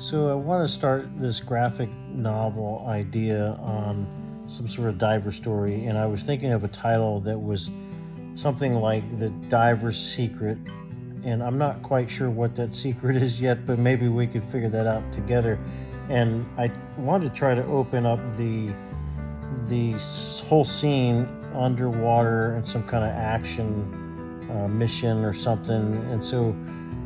So I want to start this graphic novel idea on some sort of diver story, and I was thinking of a title that was something like The Diver's Secret, and I'm not quite sure what that secret is yet, but maybe we could figure that out together. And I wanted to try to open up the whole scene underwater and some kind of action mission or something. And so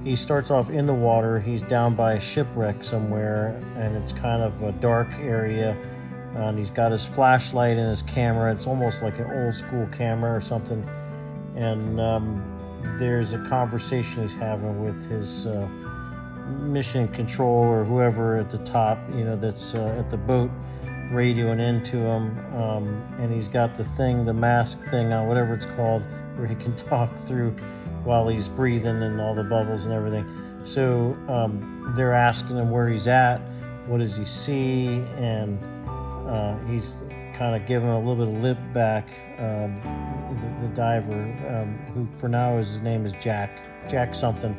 he starts off in the water. He's down by a shipwreck somewhere, and it's kind of a dark area. And he's got his flashlight and his camera. It's almost like an old school camera or something. And there's a conversation he's having with his mission control or whoever at the top, that's at the boat, radioing into him. And he's got the mask thing on, whatever it's called, where he can talk through while he's breathing and all the bubbles and everything. So they're asking him where he's at, what does he see, and he's kind of giving a little bit of lip back. The diver, who for now his name is Jack something.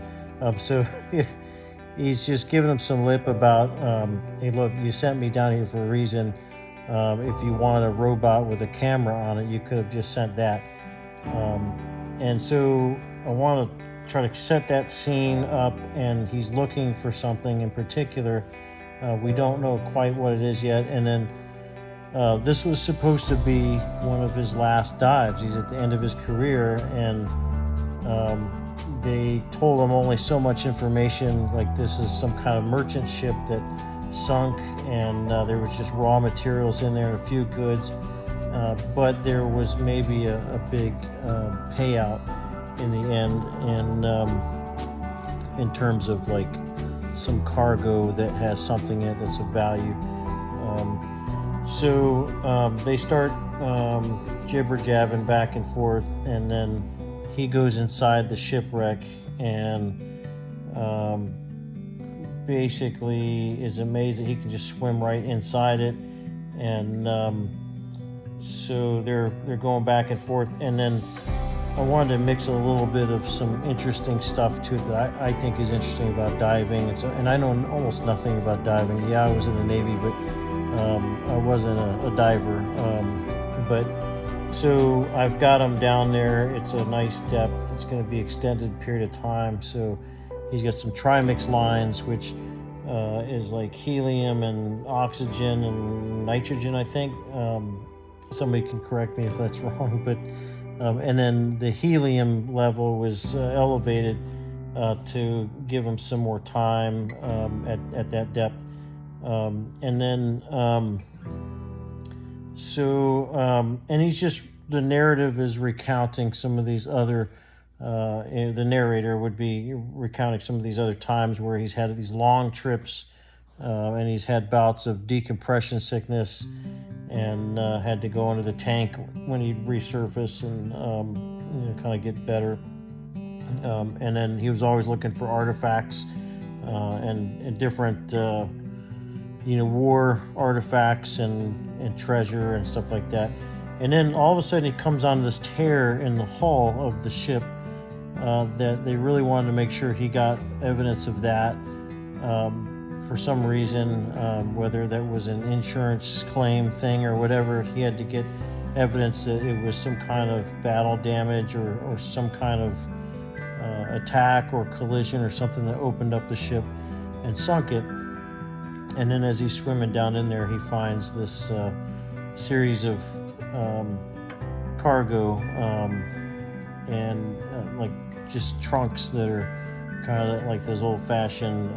So if he's just giving him some lip about, hey, look, you sent me down here for a reason. If you want a robot with a camera on it, you could have just sent that. And so I want to try to set that scene up, and he's looking for something in particular. We don't know quite what it is yet. And then this was supposed to be one of his last dives. He's at the end of his career, and they told him only so much information, like this is some kind of merchant ship that sunk, and there was just raw materials in there and a few goods, but there was maybe a big payout in the end, and in terms of like some cargo that has something in it that's of value. So they start jibber jabbing back and forth, and then he goes inside the shipwreck and basically is amazed that he can just swim right inside it. And so they're going back and forth, and then I wanted to mix a little bit of some interesting stuff too that I think is interesting about diving. And I know almost nothing about diving. Yeah, I was in the Navy, but I wasn't a diver. But so I've got him down there. It's a nice depth. It's going to be extended period of time. So he's got some trimix lines, which is like helium and oxygen and nitrogen, I think. Somebody can correct me if that's wrong, but and then the helium level was elevated to give him some more time at that depth. And then and he's just, the narrative is recounting some of these other the narrator would be recounting some of these other times where he's had these long trips, and he's had bouts of decompression sickness, and had to go under the tank when he'd resurface and kind of get better. And then he was always looking for artifacts and different war artifacts and treasure and stuff like that. And then all of a sudden he comes onto this tear in the hull of the ship that they really wanted to make sure he got evidence of that. For some reason, whether that was an insurance claim thing or whatever, he had to get evidence that it was some kind of battle damage or some kind of attack or collision or something that opened up the ship and sunk it. And then as he's swimming down in there, he finds this series of cargo and like just trunks that are kind of like those old-fashioned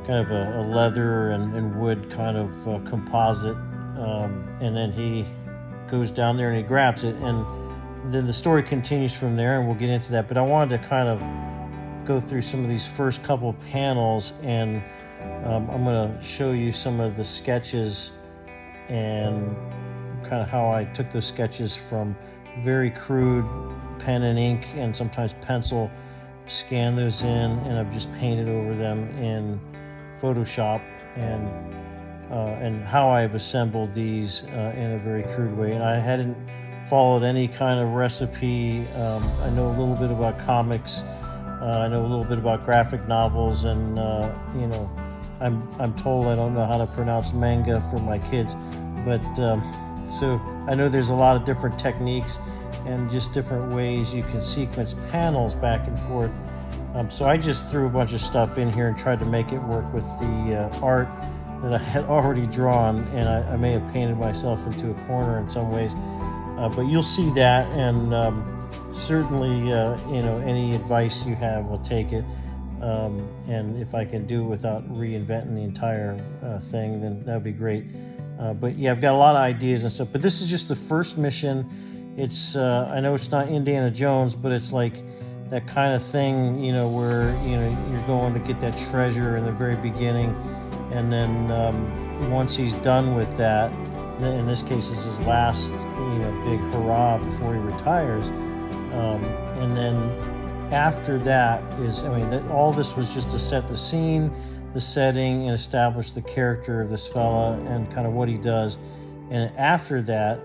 kind of a leather and wood kind of composite. And then he goes down there and he grabs it, and then the story continues from there, and we'll get into that. But I wanted to kind of go through some of these first couple of panels, and I'm going to show you some of the sketches and kind of how I took those sketches from very crude pen and ink and sometimes pencil, scan those in, and I've just painted over them in Photoshop, and how I've assembled these in a very crude way. And I hadn't followed any kind of recipe. I know a little bit about comics. I know a little bit about graphic novels, and I'm told I don't know how to pronounce manga for my kids, but so I know there's a lot of different techniques and just different ways you can sequence panels back and forth. So I just threw a bunch of stuff in here and tried to make it work with the art that I had already drawn, and I may have painted myself into a corner in some ways, but you'll see that, and certainly any advice you have, we'll take it. And if I can do it without reinventing the entire thing, then that would be great. But yeah, I've got a lot of ideas and stuff. But this is just the first mission. It's I know it's not Indiana Jones, but it's like that kind of thing, where you're going to get that treasure in the very beginning, and then once he's done with that, in this case, is his last big hurrah before he retires, and then after that is, all this was just to set the scene, the setting, and establish the character of this fella and kind of what he does. And after that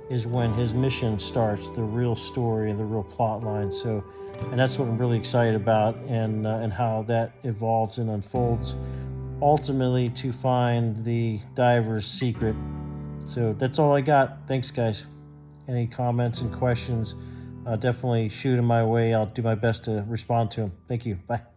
is when his mission starts, the real story and the real plot line. So, and that's what I'm really excited about, and how that evolves and unfolds, ultimately to find the diver's secret. So that's all I got. Thanks, guys. Any comments and questions, definitely shoot them my way. I'll do my best to respond to them. Thank you. Bye.